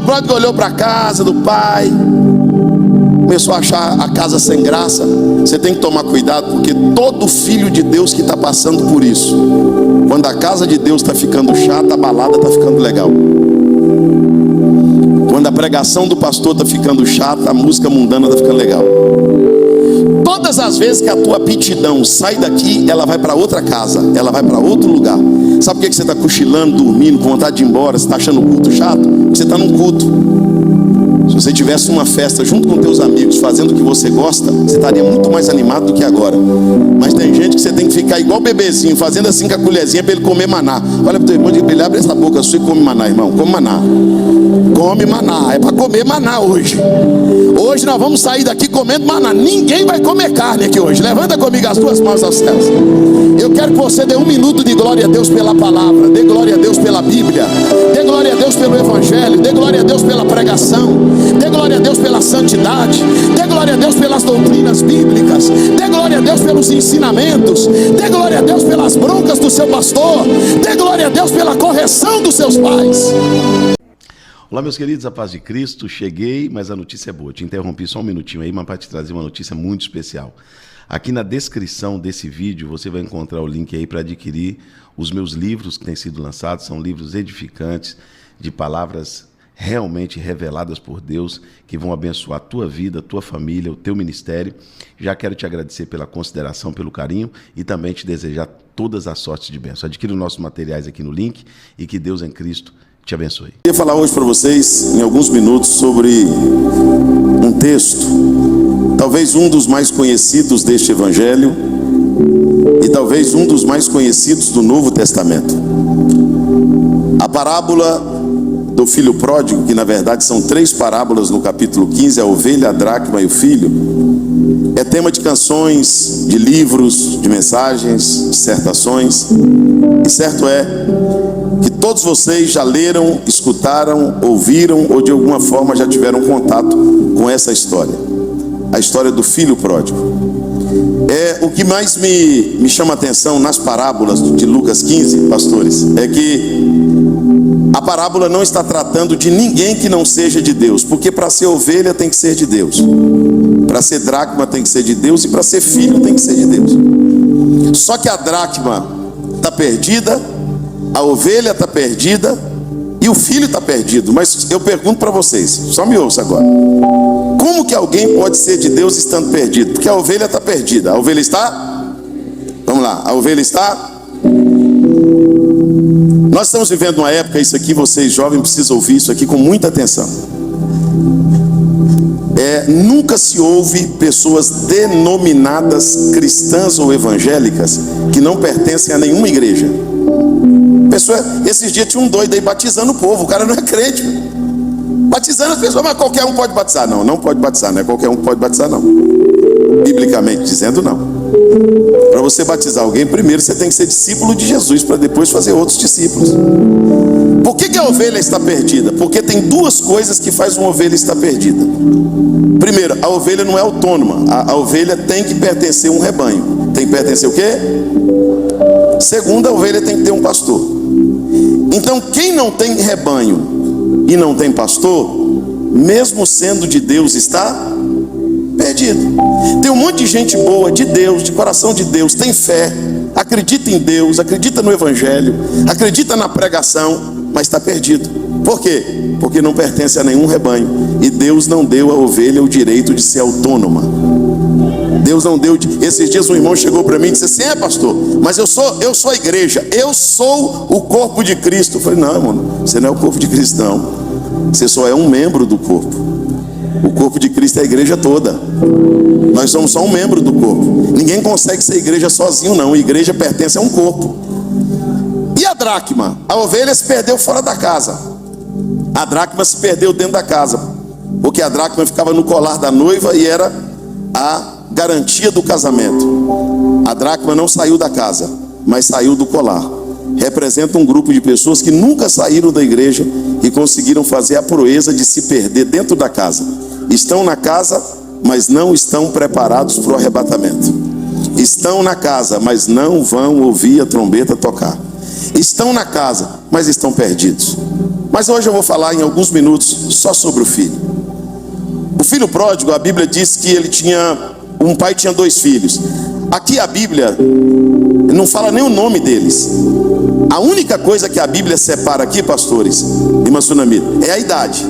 filho pródigo olhou para a casa do pai, começou a achar a casa sem graça. Você tem que tomar cuidado, porque todo filho de Deus que está passando por isso, quando a casa de Deus está ficando chata, a balada está ficando legal. Quando a pregação do pastor está ficando chata, a música mundana está ficando legal. Todas as vezes que a tua aptidão sai daqui, ela vai para outra casa, ela vai para outro lugar. Sabe por que você está cochilando, dormindo, com vontade de ir embora? Você está achando o culto chato? Porque você está num culto. Se você tivesse uma festa junto com teus amigos, fazendo o que você gosta, você estaria muito mais animado do que agora. Mas tem gente que você tem que ficar igual bebezinho, fazendo assim com a colherzinha para ele comer maná. Olha para o teu irmão e diz: ele abre essa boca sua e come maná, irmão. Come maná. Come maná. É para comer maná hoje. Hoje nós vamos sair daqui comendo maná. Ninguém vai comer carne aqui hoje. Levanta comigo as duas mãos aos céus. Eu quero que você dê 1 minuto de glória a Deus pela palavra. Dê glória a Deus pela Bíblia. Dê glória a Deus pelo Evangelho. Dê glória a Deus pela pregação. Dê glória a Deus pela santidade. Dê glória a Deus pelas doutrinas bíblicas. Dê glória a Deus pelos ensinamentos. Dê glória a Deus pelas broncas do seu pastor. Dê glória a Deus pela correção dos seus pais. Olá, meus queridos, a paz de Cristo. Cheguei, mas a notícia é boa. Te interrompi só um minutinho aí, mas para te trazer uma notícia muito especial. Aqui na descrição desse vídeo você vai encontrar o link aí para adquirir os meus livros que têm sido lançados. São livros edificantes, de palavras realmente reveladas por Deus, que vão abençoar a tua vida, a tua família, o teu ministério. Já quero te agradecer pela consideração, pelo carinho e também te desejar todas as sortes de bênção. Adquira os nossos materiais aqui no link e que Deus em Cristo te abençoe. Eu queria falar hoje para vocês, em alguns minutos, sobre um texto, talvez um dos mais conhecidos deste evangelho e talvez um dos mais conhecidos do Novo Testamento. A parábola do filho pródigo, que na verdade são 3 parábolas no capítulo 15, a ovelha, a dracma e o filho, é tema de canções, de livros, de mensagens, dissertações, e certo é que todos vocês já leram, escutaram, ouviram ou de alguma forma já tiveram contato com essa história, a história do filho pródigo. O que mais me chama a atenção nas parábolas de Lucas 15, pastores, é que a parábola não está tratando de ninguém que não seja de Deus, porque para ser ovelha tem que ser de Deus, para ser dracma tem que ser de Deus, e para ser filho tem que ser de Deus. Só que a dracma está perdida, a ovelha está perdida e o filho está perdido. Mas eu pergunto para vocês, só me ouça agora: como que alguém pode ser de Deus estando perdido? Porque a ovelha está perdida. A ovelha está? Vamos lá, a ovelha está? Nós estamos vivendo uma época, isso aqui vocês jovens precisam ouvir isso aqui com muita atenção. Nunca se ouve pessoas denominadas cristãs ou evangélicas que não pertencem a nenhuma igreja. Esses dias tinha um doido aí batizando o povo. O cara não é crente, batizando as pessoas. Mas qualquer um pode batizar? Não, não pode batizar, não é qualquer um que pode batizar, não. Biblicamente dizendo, não. Para você batizar alguém, primeiro você tem que ser discípulo de Jesus, para depois fazer outros discípulos. Por que a ovelha está perdida? Porque tem 2 coisas que faz uma ovelha estar perdida. Primeiro, a ovelha não é autônoma. A ovelha tem que pertencer a um rebanho. Tem que pertencer o quê? Segundo, a ovelha tem que ter um pastor. Então, quem não tem rebanho e não tem pastor, mesmo sendo de Deus, está perdido. Tem um monte de gente boa, de Deus, de coração de Deus, tem fé, acredita em Deus, acredita no Evangelho, acredita na pregação, mas está perdido. Por quê? Porque não pertence a nenhum rebanho. E Deus não deu à ovelha o direito de ser autônoma. Deus não deu. Esses dias um irmão chegou para mim e disse assim: pastor, mas eu sou a igreja, eu sou o corpo de Cristo. Eu falei: não, irmão, você não é o corpo de Cristo, não. Você só é um membro do corpo. O corpo de Cristo é a igreja toda. Nós somos só um membro do corpo. Ninguém consegue ser igreja sozinho, não. A igreja pertence a um corpo. E a dracma? A ovelha se perdeu fora da casa. A dracma se perdeu dentro da casa, porque a dracma ficava no colar da noiva e era a garantia do casamento. A dracma não saiu da casa, mas saiu do colar. Representa um grupo de pessoas que nunca saíram da igreja e conseguiram fazer a proeza de se perder dentro da casa. Estão na casa, mas não estão preparados para o arrebatamento. Estão na casa, mas não vão ouvir a trombeta tocar. Estão na casa, mas estão perdidos. Mas hoje eu vou falar em alguns minutos só sobre o filho. O filho pródigo, a Bíblia diz que um pai tinha 2 filhos. Aqui a Bíblia não fala nem o nome deles. A única coisa que a Bíblia separa aqui, pastores, irmã Sunamita, é a idade.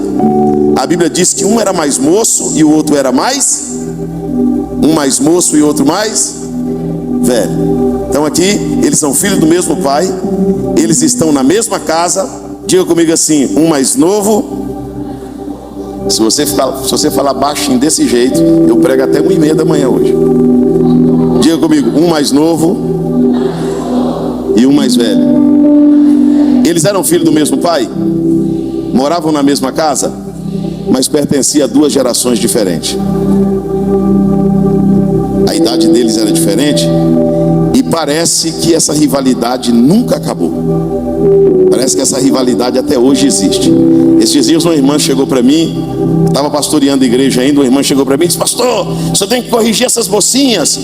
A Bíblia diz que um era mais moço e o outro era mais... Um mais moço e outro mais velho. Então aqui, eles são filhos do mesmo pai. Eles estão na mesma casa. Diga comigo assim, um mais novo. Se você falar baixinho desse jeito, eu prego até 1h30 da manhã hoje. Diga comigo, um mais novo e um mais velho. Eles eram filhos do mesmo pai? Moravam na mesma casa? Mas pertenciam a 2 gerações diferentes. A idade deles era diferente. E parece que essa rivalidade nunca acabou. Parece que essa rivalidade até hoje existe. Esses dias uma irmã chegou para mim, estava pastoreando a igreja ainda. Uma irmã chegou para mim e disse: pastor, você tem que corrigir essas mocinhas.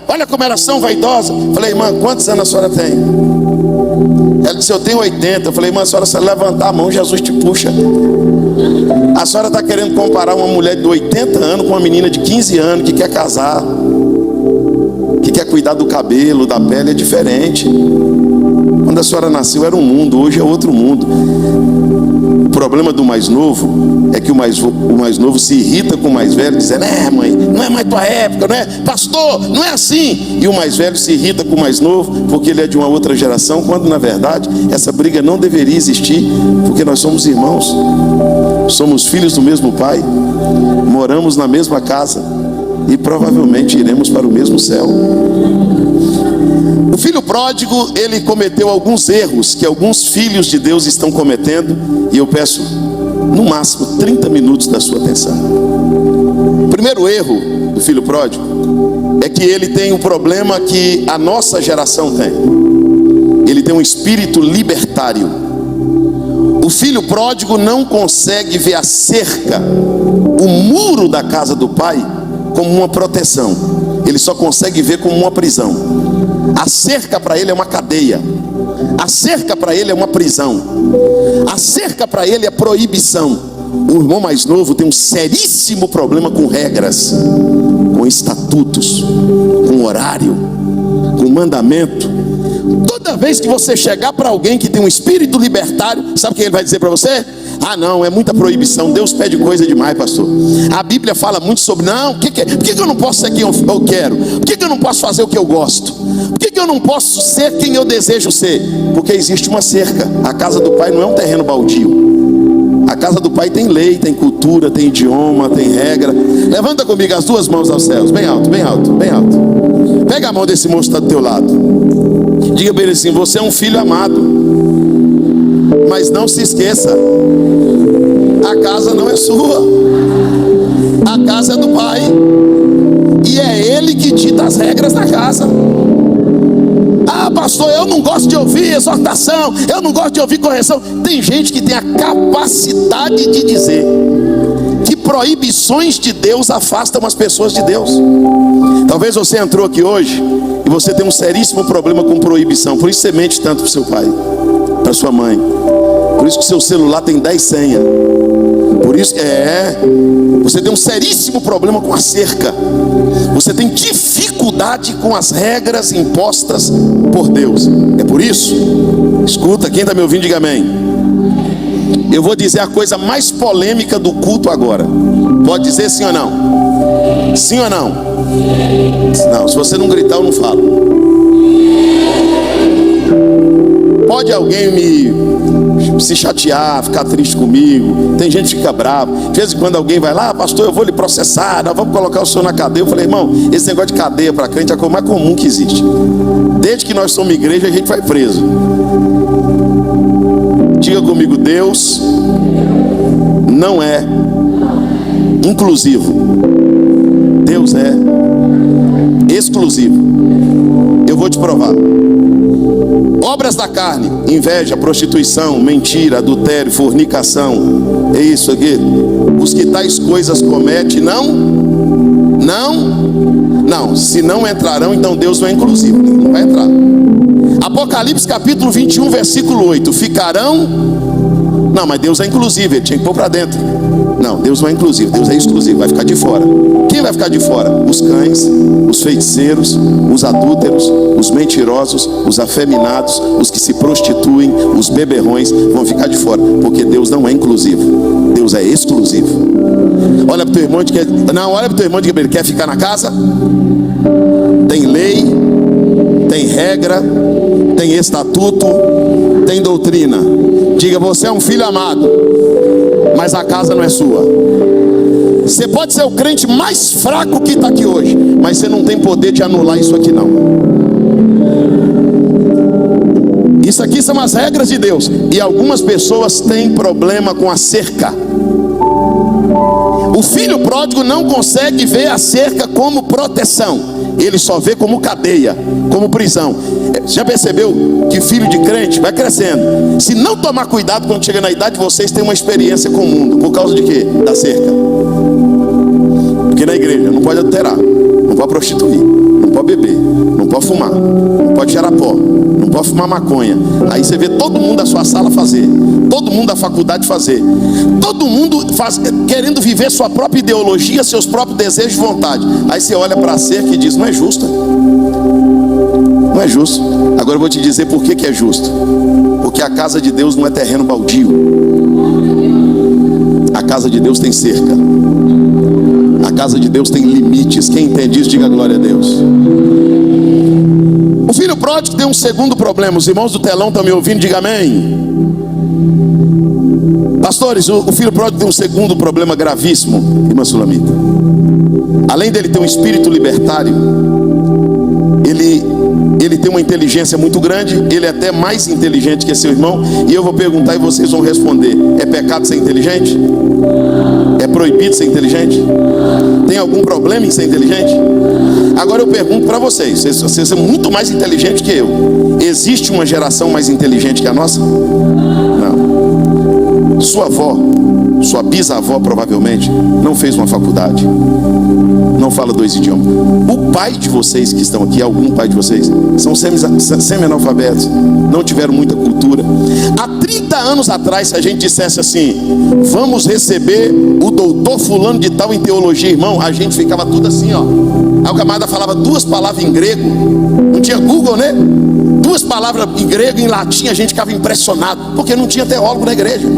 Olha como elas são vaidosas. Falei: irmã, quantos anos a senhora tem? Ela disse: eu tenho 80. Eu falei: irmã, a senhora, se levantar a mão, Jesus te puxa. A senhora está querendo comparar uma mulher de 80 anos com uma menina de 15 anos que quer casar, que quer cuidar do cabelo, da pele. É diferente. Quando a senhora nasceu era um mundo, hoje é outro mundo. O problema do mais novo é que o mais novo se irrita com o mais velho, dizendo: mãe, não é mais tua época, não é? Pastor, não é assim. E o mais velho se irrita com o mais novo porque ele é de uma outra geração, quando na verdade essa briga não deveria existir, porque nós somos irmãos, somos filhos do mesmo pai, moramos na mesma casa e provavelmente iremos para o mesmo céu. O filho pródigo, ele cometeu alguns erros que alguns filhos de Deus estão cometendo, e eu peço no máximo 30 minutos da sua atenção. O primeiro erro do filho pródigo é que ele tem um problema que a nossa geração tem. Ele tem um espírito libertário. O filho pródigo não consegue ver a cerca, o muro da casa do pai como uma proteção. Ele só consegue ver como uma prisão. A cerca para ele é uma cadeia. A cerca para ele é uma prisão. A cerca para ele é proibição. O irmão mais novo tem um seríssimo problema com regras, com estatutos, com horário, com mandamento. Toda vez que você chegar para alguém que tem um espírito libertário, sabe o que ele vai dizer para você? Ah, não, é muita proibição, Deus pede coisa demais, pastor. A Bíblia fala muito sobre, não, por que eu não posso ser quem eu quero? Por que eu não posso fazer o que eu gosto? Por que eu não posso ser quem eu desejo ser? Porque existe uma cerca. A casa do pai não é um terreno baldio. A casa do pai tem lei, tem cultura, tem idioma, tem regra. Levanta comigo as 2 mãos aos céus, bem alto, bem alto, bem alto. Pega a mão desse moço que está do teu lado. Diga para ele assim: você é um filho amado. Mas não se esqueça, a casa não é sua, a casa é do pai, e é ele que dita as regras da casa. Ah, pastor, eu não gosto de ouvir exortação, eu não gosto de ouvir correção. Tem gente que tem a capacidade de dizer que proibições de Deus afastam as pessoas de Deus. Talvez você entrou aqui hoje e você tem um seríssimo problema com proibição. Por isso você mente tanto para o seu pai, para sua mãe. Por isso que o seu celular tem 10 senhas. Por isso você tem um seríssimo problema com a cerca. Você tem dificuldade com as regras impostas por Deus. É por isso, escuta, quem está me ouvindo, diga amém. Eu vou dizer a coisa mais polêmica do culto agora. Pode dizer sim ou não? Sim ou não? Não, se você não gritar eu não falo. Pode alguém se chatear, ficar triste comigo. Tem gente que fica bravo. De vez em quando alguém vai lá: pastor, eu vou lhe processar, nós vamos colocar o senhor na cadeia. Eu falei: irmão, esse negócio de cadeia para crente é a coisa mais comum que existe. Desde que nós somos igreja, a gente vai preso. Diga comigo: Deus não é inclusivo. Deus é exclusivo. Eu vou te provar. Obras da carne: inveja, prostituição, mentira, adultério, fornicação. É isso aqui. Os que tais coisas cometem, não. Se não entrarão, então Deus não é inclusivo, não vai entrar. Apocalipse capítulo 21, versículo 8: ficarão Não, mas Deus é inclusivo, ele tinha que pôr para dentro. Não, Deus não é inclusivo, Deus é exclusivo, vai ficar de fora. Quem vai ficar de fora? Os cães, os feiticeiros, os adúlteros, os mentirosos, os afeminados, os que se prostituem, os beberrões vão ficar de fora, porque Deus não é inclusivo, Deus é exclusivo. Olha para o teu irmão de que não, olha para o teu irmão de que ele quer ficar na casa. Tem lei, tem regra, tem estatuto, tem doutrina. Diga, você é um filho amado, mas a casa não é sua. Você pode ser o crente mais fraco que está aqui hoje, mas você não tem poder de anular isso aqui não. Isso aqui são as regras de Deus. E algumas pessoas têm problema com a cerca. O filho pródigo não consegue ver a cerca como proteção, ele só vê como cadeia, como prisão. Já percebeu que filho de crente vai crescendo? Se não tomar cuidado quando chega na idade, vocês têm uma experiência com o mundo. Por causa de quê? Da cerca. Porque na igreja não pode adulterar, não pode prostituir, não pode beber, não pode fumar, não pode cheirar pó, não pode fumar maconha. Aí você vê todo mundo da sua sala fazer, todo mundo da faculdade fazer, todo mundo querendo viver sua própria ideologia, seus próprios desejos e vontade. Aí você olha para a cerca e diz, não é justo. Não é justo. Agora eu vou te dizer por que é justo. Porque a casa de Deus não é terreno baldio. A casa de Deus tem cerca. A casa de Deus tem limites. Quem entende isso, diga glória a Deus. O filho pródigo tem um segundo problema. Os irmãos do telão estão me ouvindo, diga amém. Pastores, o filho pródigo tem um segundo problema gravíssimo, irmã Sulamita. Além dele ter um espírito libertário, ele tem uma inteligência muito grande. Ele é até mais inteligente que seu irmão. E eu vou perguntar e vocês vão responder. É pecado ser inteligente? É proibido ser inteligente? Tem algum problema em ser inteligente? Agora eu pergunto para vocês são muito mais inteligentes que eu. Existe uma geração mais inteligente que a nossa? Não. Sua avó, sua bisavó provavelmente não fez uma faculdade, não fala 2 idiomas. O pai de vocês que estão aqui, algum pai de vocês, são semi-analfabetos, não tiveram muita cultura. Há 30 anos atrás, se a gente dissesse assim, vamos receber o doutor fulano de tal em teologia, irmão, a gente ficava tudo assim, ó. Aí o camarada falava 2 palavras em grego, não tinha Google, né? 2 palavras em grego e em latim, a gente ficava impressionado, porque não tinha teólogo na igreja.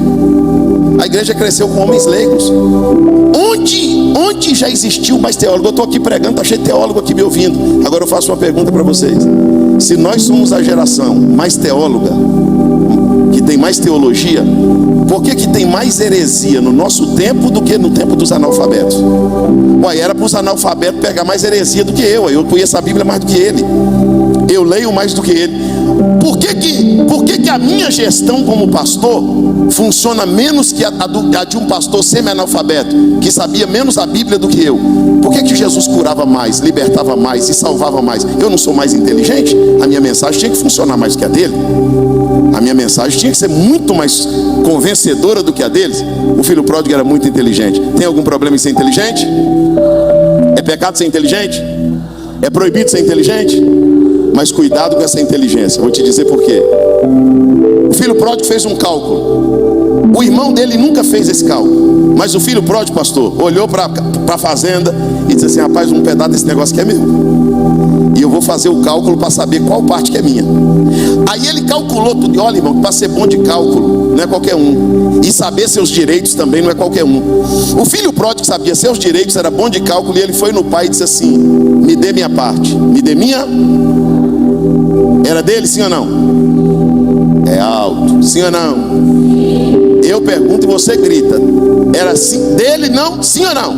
A igreja cresceu com homens leigos. Onde já existiu mais teólogo? Eu estou aqui pregando, está cheio de teólogo aqui me ouvindo. Agora eu faço uma pergunta para vocês. Se nós somos a geração mais teóloga, que tem mais teologia, por que tem mais heresia no nosso tempo do que no tempo dos analfabetos? Ué, era para os analfabetos pegar mais heresia do que eu. Eu conheço a Bíblia mais do que ele. Eu leio mais do que ele. Por que a minha gestão como pastor funciona menos que a de um pastor semi-analfabeto, que sabia menos a Bíblia do que eu? Por que Jesus curava mais, libertava mais e salvava mais? Eu não sou mais inteligente? A minha mensagem tinha que funcionar mais do que a dele. A minha mensagem tinha que ser muito mais convencedora do que a deles. O filho pródigo era muito inteligente. Tem algum problema em ser inteligente? É pecado ser inteligente? É proibido ser inteligente? Mas cuidado com essa inteligência. Vou te dizer por quê. O filho pródigo fez um cálculo. O irmão dele nunca fez esse cálculo. Mas o filho pródigo, pastor, olhou para a fazenda e disse assim, rapaz, um pedaço desse negócio que é meu. E eu vou fazer o cálculo para saber qual parte que é minha. Aí ele calculou tudo. E olha, irmão, para ser bom de cálculo não é qualquer um. E saber seus direitos também não é qualquer um. O filho pródigo sabia seus direitos, era bom de cálculo. E ele foi no pai e disse assim, me dê minha parte. Me dê minha... Era dele, sim ou não? É alto, sim ou não? Eu pergunto e você grita. Era sim, dele não, sim ou não?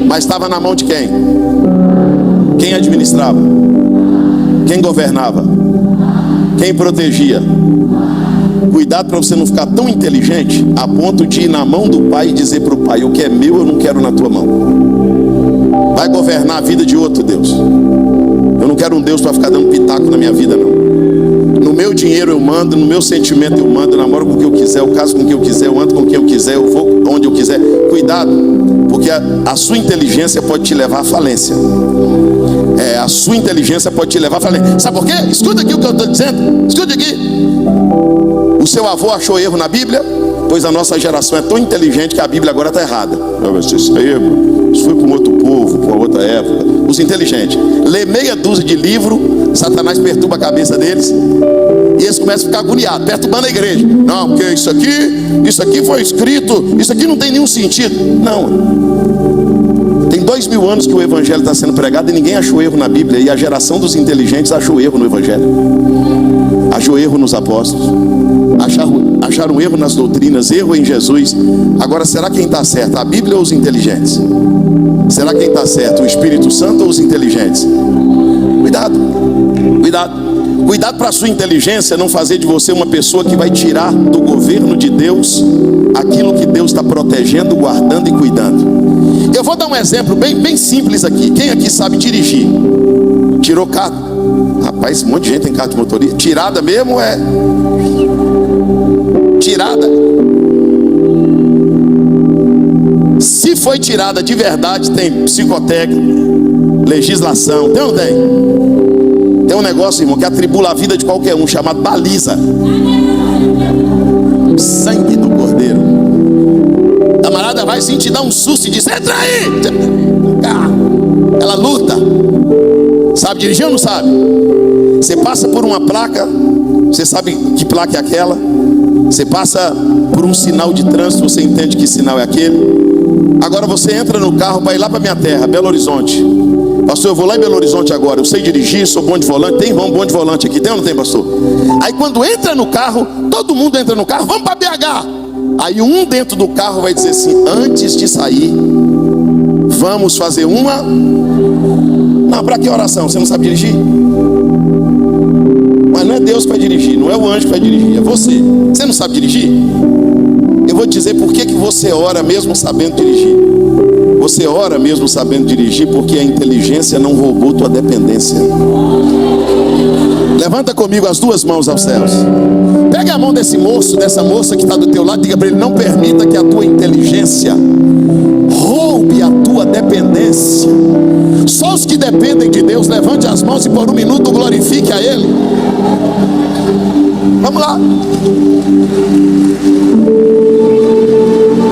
Mas estava na mão de quem? Quem administrava? Quem governava? Quem protegia? Cuidado para você não ficar tão inteligente a ponto de ir na mão do pai e dizer para o pai, o que é meu eu não quero na tua mão. Vai governar a vida de outro Deus. Eu não quero um Deus para ficar dando pitaco na minha vida, não. No meu dinheiro eu mando, no meu sentimento eu mando, eu namoro com quem eu quiser, eu caso com quem eu quiser, eu ando com quem eu quiser, eu vou onde eu quiser. Cuidado, porque a sua inteligência pode te levar à falência. A sua inteligência pode te levar à falência. Sabe por quê? Escuta aqui o que eu estou dizendo. Escuta aqui. O seu avô achou erro na Bíblia? Pois a nossa geração é tão inteligente que a Bíblia agora está errada. Isso aí, isso foi para um outro povo, para outra época. Os inteligentes lê meia dúzia de livros, Satanás perturba a cabeça deles e eles começam a ficar agoniados, perturbando a igreja. Não, porque isso aqui foi escrito, isso aqui não tem nenhum sentido. Não. Tem 2000 anos que o evangelho está sendo pregado e ninguém achou erro na Bíblia. E a geração dos inteligentes achou erro no evangelho, achou erro nos apóstolos, acharam erro nas doutrinas, erro em Jesus. Agora, será quem está certo, a Bíblia ou os inteligentes? Será quem está certo, o Espírito Santo ou os inteligentes? Cuidado para a sua inteligência não fazer de você uma pessoa que vai tirar do governo de Deus aquilo que Deus está protegendo, guardando e cuidando. Eu vou dar um exemplo bem simples aqui. Quem aqui sabe dirigir? Tirou carro? Rapaz, um monte de gente tem carro de motorista. Tirada mesmo é tirada. Se foi tirada de verdade, tem psicotécnico, legislação, tem ou não tem? Tem um negócio, irmão, que atribula a vida de qualquer um, chamado baliza. Sangue do Cordeiro. A camarada vai sim te dar um susto e diz: entra aí! Ela luta. Sabe dirigir ou não sabe? Você passa por uma placa, você sabe que placa é aquela. Você passa por um sinal de trânsito, você entende que sinal é aquele. Agora você entra no carro para ir lá para minha terra, Belo Horizonte. Pastor, eu vou lá em Belo Horizonte agora, eu sei dirigir, sou bom de volante. Tem bom de volante aqui, tem ou não tem, pastor? Aí quando entra no carro, todo mundo entra no carro, vamos para BH. Aí um dentro do carro vai dizer assim: antes de sair, vamos fazer uma... Não, para que oração? Você não sabe dirigir? Mas não é Deus que vai dirigir, não é o anjo que vai dirigir, é você. Você não sabe dirigir? Eu vou te dizer por que você ora mesmo sabendo dirigir. Você ora mesmo sabendo dirigir porque a inteligência não roubou tua dependência. Levanta comigo as duas mãos aos céus. Pega a mão desse moço, dessa moça que está do teu lado, diga para ele: não permita que a tua inteligência roube a tua dependência. Só os que dependem de Deus, levante as mãos e por um minuto glorifique a Ele. Vamos lá.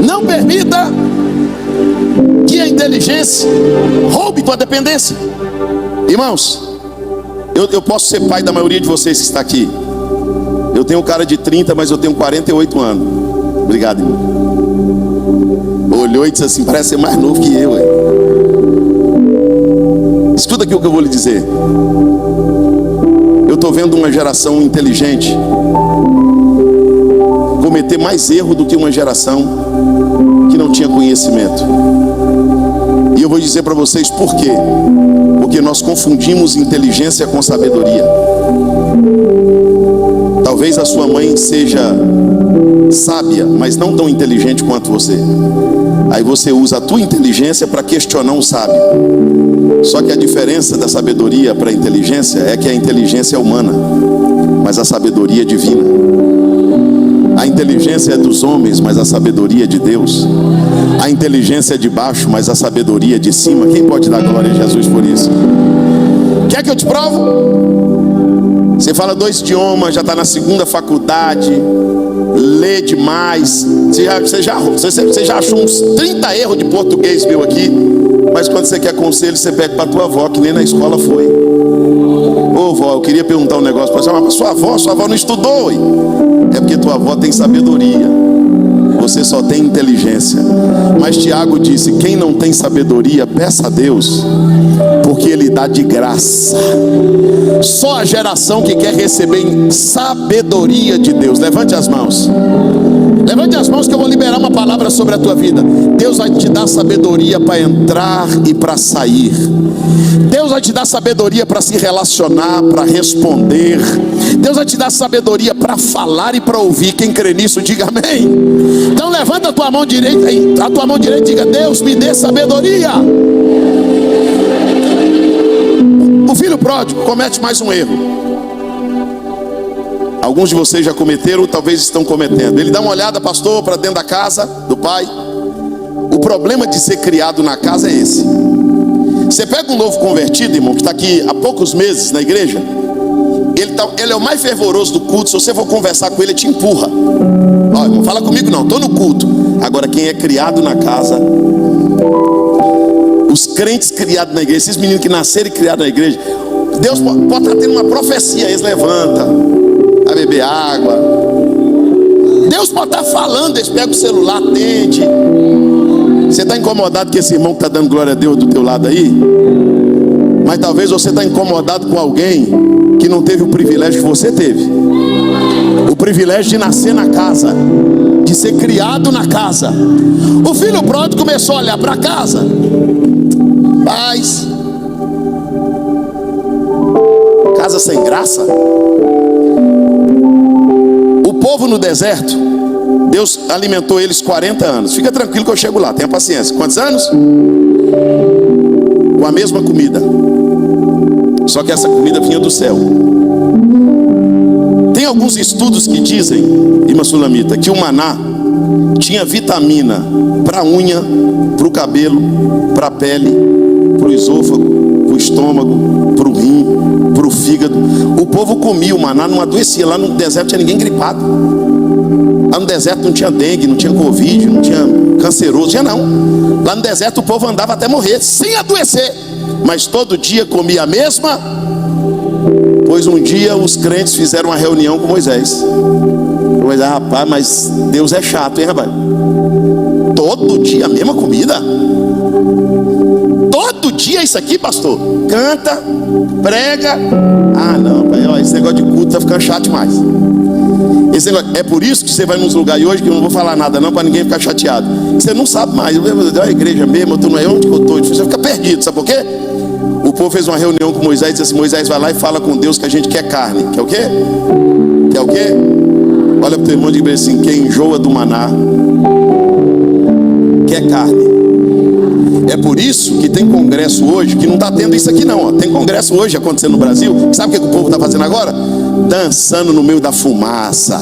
Não permita que a inteligência roube tua dependência. Irmãos, eu posso ser pai da maioria de vocês que está aqui. Eu tenho um cara de 30, mas eu tenho 48 anos. Obrigado, irmão. Olhou e disse assim: parece ser mais novo que eu. Escuta aqui o que eu vou lhe dizer. Eu estou vendo uma geração inteligente cometer mais erro do que uma geração que não tinha conhecimento. E eu vou dizer para vocês por quê. Porque nós confundimos inteligência com sabedoria. Talvez a sua mãe seja sábia, mas não tão inteligente quanto você. Aí você usa a tua inteligência para questionar um sábio. Só que a diferença da sabedoria para a inteligência é que a inteligência é humana, mas a sabedoria é divina. A inteligência é dos homens, mas a sabedoria é de Deus. A inteligência é de baixo, mas a sabedoria é de cima. Quem pode dar glória a Jesus por isso? Quer que eu te provo? Você fala 2 idiomas, já está na 2ª faculdade, lê demais. Você já achou uns 30 erros de português meu aqui. Mas quando você quer conselho, você pede para tua avó, que nem na escola foi. Ô vó, eu queria perguntar um negócio para você. Mas sua avó não estudou, hein? É porque tua avó tem sabedoria, você só tem inteligência. Mas Tiago disse: quem não tem sabedoria, peça a Deus, porque Ele dá de graça. Só a geração que quer receber sabedoria de Deus. Levante as mãos. Levante as mãos que eu vou liberar uma palavra sobre a tua vida. Deus vai te dar sabedoria para entrar e para sair. Deus vai te dar sabedoria para se relacionar, para responder. Deus vai te dar sabedoria para falar e para ouvir. Quem crê nisso, diga amém. Então levanta a tua mão direita e diga: Deus, me dê sabedoria. O filho pródigo comete mais um erro. Alguns de vocês já cometeram, ou talvez estão cometendo. Ele dá uma olhada, pastor, para dentro da casa do pai. O problema de ser criado na casa é esse. Você pega um novo convertido, irmão, que está aqui há poucos meses na igreja, Ele é o mais fervoroso do culto. Se você for conversar com ele, ele te empurra. Ó, não fala comigo não, estou no culto. Agora quem é criado na casa, os crentes criados na igreja, esses meninos que nasceram e criados na igreja, Deus pode estar tendo uma profecia, eles levantam, vai beber água. Deus pode estar falando, eles pegam o celular, atende. Você está incomodado com esse irmão que está dando glória a Deus do teu lado aí? Mas talvez você está incomodado com alguém que não teve o privilégio que você teve. O privilégio de nascer na casa, de ser criado na casa. O filho pródigo começou a olhar para casa. Paz, casa sem graça. O povo no deserto, Deus alimentou eles 40 anos. Fica tranquilo que eu chego lá, tenha paciência. Quantos anos? Com a mesma comida. Só que essa comida vinha do céu. Tem alguns estudos que dizem, irmã Sulamita, que o maná tinha vitamina para a unha, para o cabelo, para a pele, para o esôfago, para o estômago, para o rim, para o fígado. O povo comia o maná, não adoecia. Lá no deserto tinha ninguém gripado. Lá no deserto não tinha dengue, não tinha covid, não tinha canceroso, tinha não. Lá no deserto o povo andava até morrer, sem adoecer. Mas todo dia comia a mesma. Pois um dia os crentes fizeram uma reunião com Moisés. Moisés, rapaz, mas Deus é chato, hein, rapaz? Todo dia a mesma comida? Todo dia isso aqui, pastor? Canta, prega. Ah, não, pai, ó, esse negócio de culto tá ficando chato demais. Esse negócio, é por isso que você vai nos lugares hoje, que eu não vou falar nada não, para ninguém ficar chateado. Você não sabe mais, eu a igreja mesmo, eu tô não é onde que eu estou. Você fica perdido, sabe por quê? O povo fez uma reunião com Moisés e disse assim: Moisés, vai lá e fala com Deus que a gente quer carne. Quer o quê? Quer o quê? Olha para o teu irmão e diga assim: quem enjoa do maná quer carne. É por isso que tem congresso hoje, que não está tendo isso aqui não, ó. Tem congresso hoje acontecendo no Brasil. Sabe o que o povo está fazendo agora? Dançando no meio da fumaça,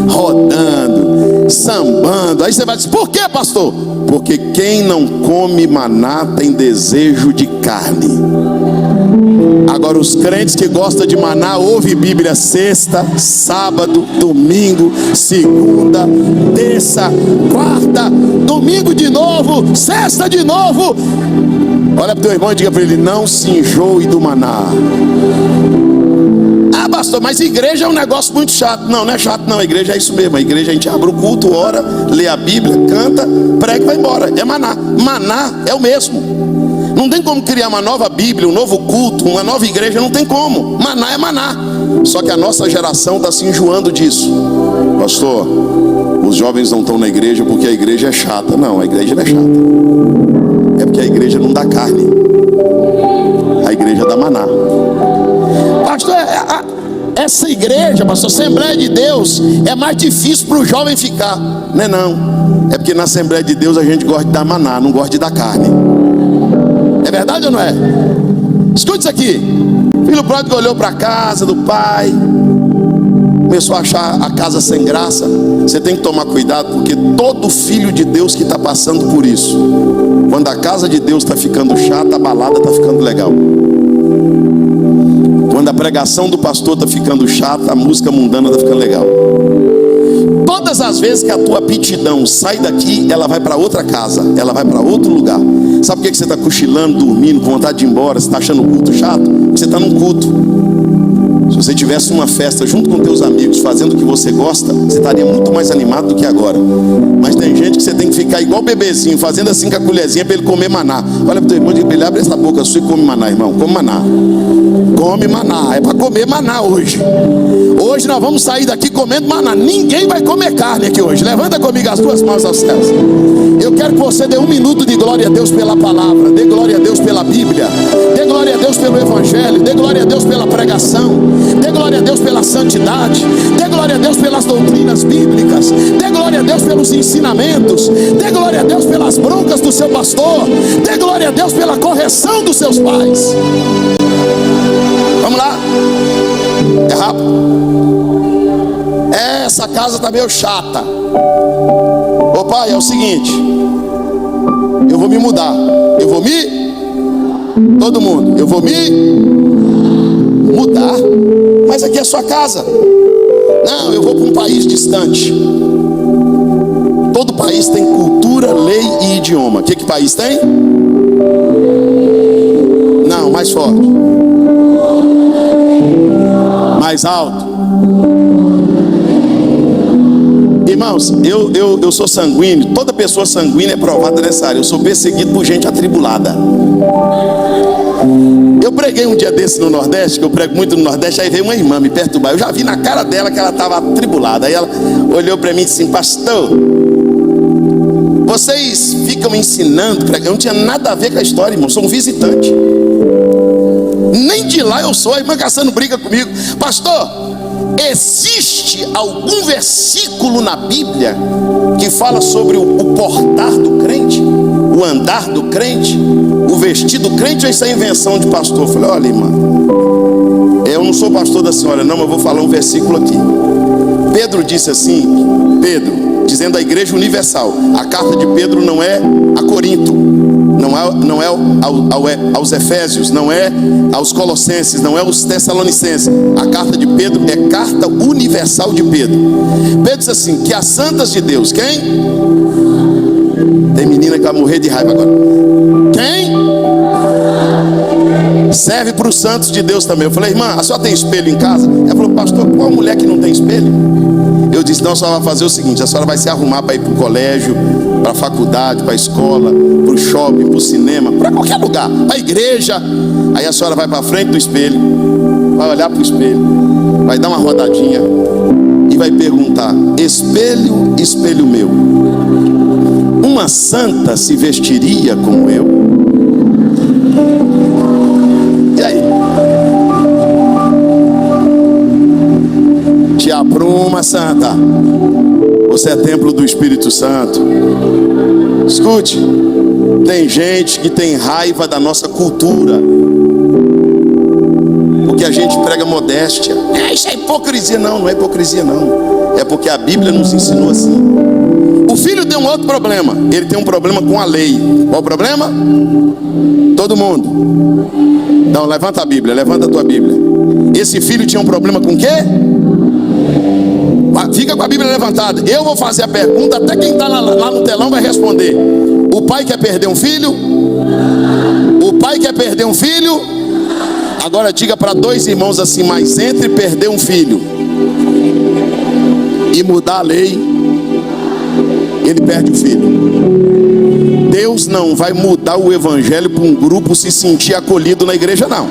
rodando, sambando. Aí você vai dizer: por que, pastor? Porque quem não come maná tem desejo de carne. Agora os crentes que gostam de maná ouvem Bíblia sexta, sábado, domingo, segunda, terça, quarta, domingo de novo, sexta de novo. Olha para o teu irmão e diga para ele: não se enjoe do maná. Ah, pastor, mas igreja é um negócio muito chato. Não, não é chato não, a igreja é isso mesmo. A igreja a gente abre o culto, ora, lê a Bíblia, canta, prega e vai embora. É maná. Maná é o mesmo. Não tem como criar uma nova Bíblia, um novo culto, uma nova igreja, não tem como. Maná é maná. Só que a nossa geração está se enjoando disso. Pastor, os jovens não estão na igreja porque a igreja é chata. Não, a igreja não é chata. É porque a igreja não dá carne. A igreja dá maná. Pastor, essa igreja, pastor, Assembleia de Deus, é mais difícil para o jovem ficar. Não é não. É porque na Assembleia de Deus a gente gosta de dar maná, não gosta de dar carne. É verdade ou não é? Escute isso aqui. O filho pródigo olhou para a casa do pai, começou a achar a casa sem graça. Você tem que tomar cuidado, porque todo filho de Deus que está passando por isso, quando a casa de Deus está ficando chata, a balada está ficando legal. Quando a pregação do pastor está ficando chata, a música mundana está ficando legal. Todas as vezes que a tua aptidão sai daqui, ela vai para outra casa, ela vai para outro lugar. Sabe por que você está cochilando, dormindo, com vontade de ir embora? Você está achando o culto chato? Você está num culto. Se você tivesse uma festa junto com teus amigos, fazendo o que você gosta, você estaria muito mais animado do que agora. Mas tem gente que você tem que ficar igual bebezinho, fazendo assim com a colherzinha para ele comer maná. Olha para o teu irmão e diga: ele abre essa boca sua e come maná, irmão. Come maná. Come maná. É para comer maná hoje. Hoje nós vamos sair daqui comendo maná. Ninguém vai comer carne aqui hoje. Levanta comigo as duas mãos aos céus. Eu quero que você dê 1 minuto de glória a Deus pela palavra. Dê glória a Deus pela Bíblia. Dê glória a Deus pelo Evangelho. Dê glória a Deus pela pregação. Dê glória a Deus pela santidade. Dê glória a Deus pelas doutrinas bíblicas. Dê glória a Deus pelos ensinamentos. Dê glória a Deus pelas broncas do seu pastor. Dê glória a Deus pela correção dos seus pais. Vamos lá. É rápido. Essa casa está meio chata. Ô pai, é o seguinte: eu vou me mudar. Eu vou me... Todo mundo. Eu vou me... mudar. Mas aqui é sua casa. Não, eu vou para um país distante. Todo país tem cultura, lei e idioma. O que país tem? Não, mais forte. Mais alto. Irmãos, eu sou sanguíneo. Toda pessoa sanguínea é provada nessa área. Eu sou perseguido por gente atribulada. Eu preguei um dia desse no Nordeste, que eu prego muito no Nordeste. Aí veio uma irmã me perturbar. Eu já vi na cara dela que ela estava atribulada. Aí ela olhou para mim e disse assim: pastor, vocês ficam ensinando, pregando. Não tinha nada a ver com a história, irmão. Sou um visitante. Nem de lá eu sou. A irmã caçando briga comigo. Pastor, existe algum versículo na Bíblia que fala sobre o portar do crente, o andar do crente, o vestir do crente, ou isso é invenção de pastor? Eu falei: olha, irmã, eu não sou pastor da senhora não, mas eu vou falar um versículo aqui. Pedro disse assim, Pedro, dizendo à igreja universal, a carta de Pedro não é a Corinto, não é aos Efésios, não é aos Colossenses, não é aos Tessalonicenses. A carta de Pedro é carta universal de Pedro. Pedro diz assim, que as santas de Deus, quem? Tem menina que vai morrer de raiva agora. Quem? Serve para os santos de Deus também. Eu falei: irmã, a senhora tem espelho em casa? Ela falou: pastor, qual mulher que não tem espelho? Eu disse: não, a senhora vai fazer o seguinte, a senhora vai se arrumar para ir para o colégio, para a faculdade, para a escola, para o shopping, para o cinema, para qualquer lugar, para a igreja. Aí a senhora vai para frente do espelho, vai olhar para o espelho, vai dar uma rodadinha e vai perguntar: espelho, espelho meu, uma santa se vestiria como eu? E aí? Te apruma, santa. Você é templo do Espírito Santo. Escute, tem gente que tem raiva da nossa cultura, porque a gente prega modéstia. Isso é hipocrisia. Não é hipocrisia não. É porque a Bíblia nos ensinou assim. O filho tem um outro problema. Ele tem um problema com a lei. Qual o problema? Todo mundo. Então levanta a Bíblia, levanta a tua Bíblia. Esse filho tinha um problema com o quê? Fica com a Bíblia levantada. Eu vou fazer a pergunta, até quem está lá no telão vai responder. O pai quer perder um filho? O pai quer perder um filho? Agora diga para dois irmãos assim: mas entre perder um filho e mudar a lei, ele perde o filho. Deus não vai mudar o evangelho para um grupo se sentir acolhido na igreja, não.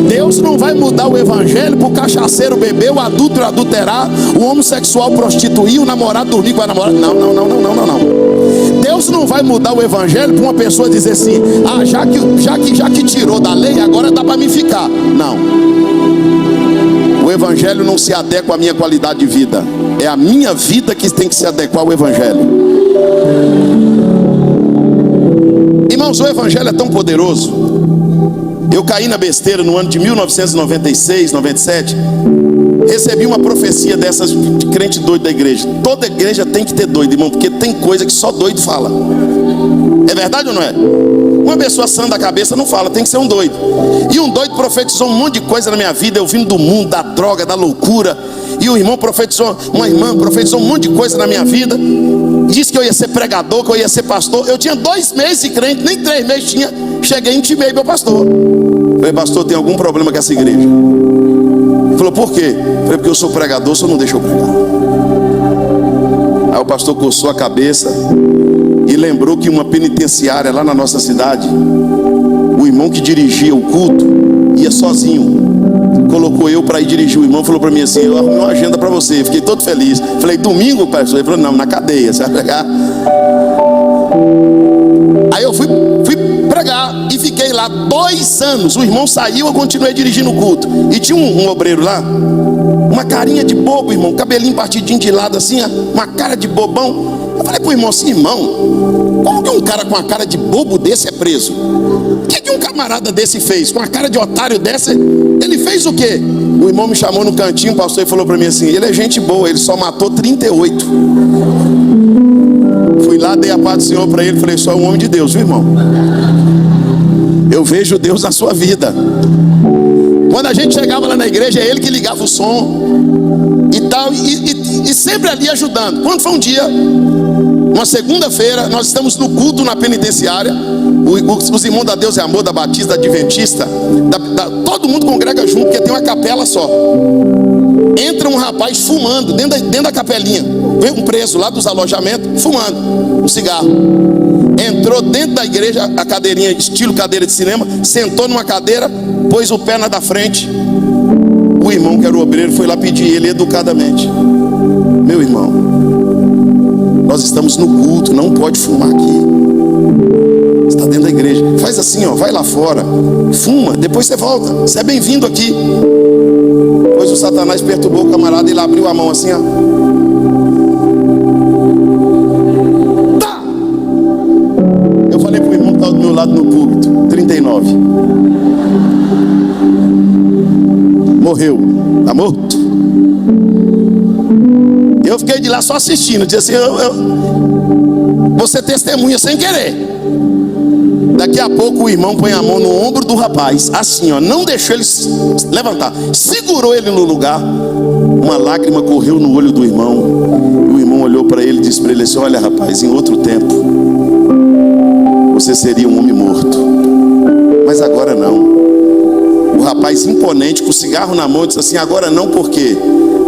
Deus não vai mudar o evangelho para o cachaceiro beber, o adúltero adulterar, o homossexual prostituir, o namorado dormir com a namorada. Não. Deus não vai mudar o evangelho para uma pessoa dizer assim: ah, já que tirou da lei, agora dá para mim ficar. Não. O evangelho não se adequa à minha qualidade de vida. É a minha vida que tem que se adequar ao evangelho. Irmãos, o evangelho é tão poderoso. Eu caí na besteira no ano de 1996, 97. Recebi uma profecia dessas de crente doido da igreja. Toda igreja tem que ter doido, irmão, porque tem coisa que só doido fala. É verdade ou não é? Uma pessoa sã da cabeça não fala, tem que ser um doido. E um doido profetizou um monte de coisa na minha vida. Eu vindo do mundo, da droga, da loucura. E o irmão profetizou, uma irmã profetizou um monte de coisa na minha vida. Disse que eu ia ser pregador, que eu ia ser pastor. Eu tinha 2 meses de crente, nem 3 meses tinha. Cheguei e intimei meu pastor. Falei: pastor, tem algum problema com essa igreja? Ele falou: por quê? Falei: porque eu sou pregador, o senhor não deixa eu pregar. Aí o pastor coçou a cabeça e lembrou que uma penitenciária lá na nossa cidade, o irmão que dirigia o culto ia sozinho. Colocou eu para ir dirigir. O irmão falou para mim assim: eu arrumei uma agenda para você. Fiquei todo feliz. Falei: domingo, pastor? Ele falou: não, na cadeia, você vai pregar. Aí eu fui pregar e fiquei lá 2 anos. O irmão saiu, eu continuei dirigindo o culto. E tinha um obreiro lá, uma carinha de bobo, irmão, cabelinho partidinho de lado assim, uma cara de bobão. Eu falei pro irmão assim: irmão, como que um cara com a cara de bobo desse é preso? O que um camarada desse fez? Com a cara de otário dessa, ele fez o quê? O irmão me chamou no cantinho, pastor, e falou para mim assim: ele é gente boa, ele só matou 38. Fui lá, dei a paz do Senhor para ele, falei: só é um homem de Deus, viu, irmão? Eu vejo Deus na sua vida. Quando a gente chegava lá na igreja, é ele que ligava o som e tal, e sempre ali ajudando. Quando foi um dia, uma segunda-feira, nós estamos no culto na penitenciária, os irmãos da Deus é Amor, da Batista, da Adventista, todo mundo congrega junto, porque tem uma capela só. Entra um rapaz fumando dentro da capelinha, veio um preso lá dos alojamentos, fumando um cigarro. Entrou dentro da igreja, a cadeirinha, estilo cadeira de cinema, sentou numa cadeira, pôs o pé na da frente. O irmão, que era o obreiro, foi lá pedir ele educadamente: meu irmão, nós estamos no culto, não pode fumar aqui. Está dentro da igreja. Faz assim, ó, vai lá fora, fuma, depois você volta. Você é bem-vindo aqui. Depois o Satanás perturbou o camarada, ele abriu a mão assim, ó. Tá! Eu falei pro irmão que estava do meu lado no púlpito, 39. Morreu, tá morto. Eu fiquei de lá só assistindo, dizia assim, você testemunha sem querer. Daqui a pouco o irmão põe a mão no ombro do rapaz, assim, ó, não deixou ele levantar, segurou ele no lugar. Uma lágrima correu no olho do irmão. O irmão olhou para ele e disse para ele assim: olha, rapaz, em outro tempo você seria um homem morto, mas agora não. O rapaz imponente, com o cigarro na mão, disse assim: agora não, por quê?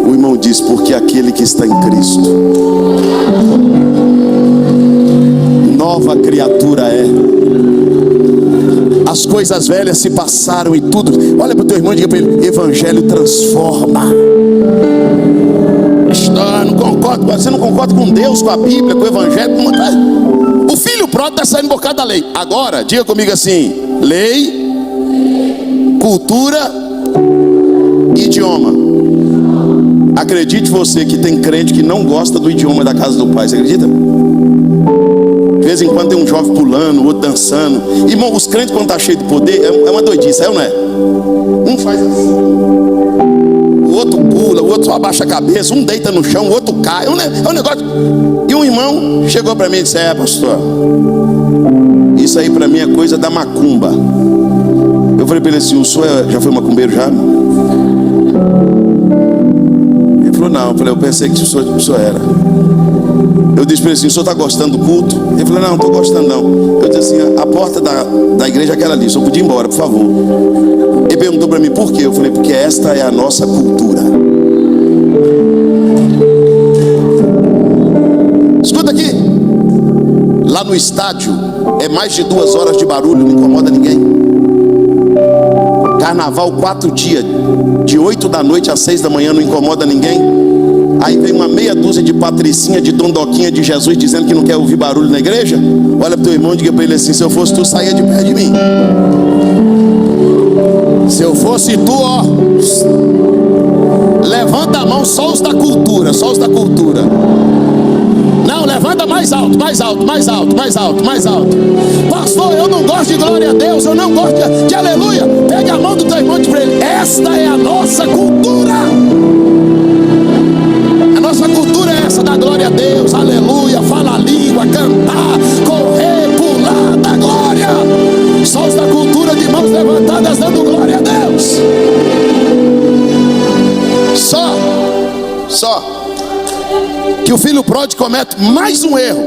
O irmão disse: porque aquele que está em Cristo, nova criatura é. As coisas velhas se passaram e tudo. Olha para o teu irmão e diga para ele: evangelho transforma. Não concordo, você não concorda com Deus, com a Bíblia, com o evangelho, com... O filho pródigo está saindo por causa da lei. Agora, diga comigo assim: lei, cultura, idioma. Acredite você que tem crente que não gosta do idioma da casa do pai. Você acredita? De vez em quando tem um jovem pulando, o outro dançando. Irmão, os crentes quando tá cheio de poder é uma doidice, é ou não é? Um faz assim, o outro pula, o outro só abaixa a cabeça, um deita no chão, o outro cai. É um negócio. E um irmão chegou para mim e disse: pastor, isso aí para mim é coisa da macumba. Eu falei para ele assim: o senhor já foi macumbeiro já? Ele falou: não. Eu falei: eu pensei que o senhor era. Eu disse para ele assim: o senhor está gostando do culto? Ele falou: não, não estou gostando não. Eu disse assim: a porta da igreja é aquela ali, o senhor podia ir embora, por favor. Ele perguntou para mim por quê. Eu falei: porque esta é a nossa cultura. Escuta aqui. Lá no estádio é mais de 2 horas de barulho, não incomoda ninguém. Carnaval 4 dias, de 8 da noite às 6 da manhã, não incomoda ninguém. Aí vem uma meia dúzia de patricinha, de dondoquinha de Jesus, dizendo que não quer ouvir barulho na igreja. Olha pro teu irmão e diga para ele assim: se eu fosse tu, saia de perto de mim. Se eu fosse tu, ó, levanta a mão, só os da cultura, só os da cultura. Não, levanta mais alto, mais alto, mais alto, mais alto, mais alto. Pastor, eu não gosto de glória a Deus, eu não gosto de aleluia. Pega a mão do teu irmão e diz para ele: esta é a nossa cultura. A nossa cultura é essa, da glória a Deus, aleluia, fala a língua, cantar, correr, pular, da glória. Só os da cultura de mãos levantadas dando glória a Deus. Só que o filho pródigo comete mais um erro.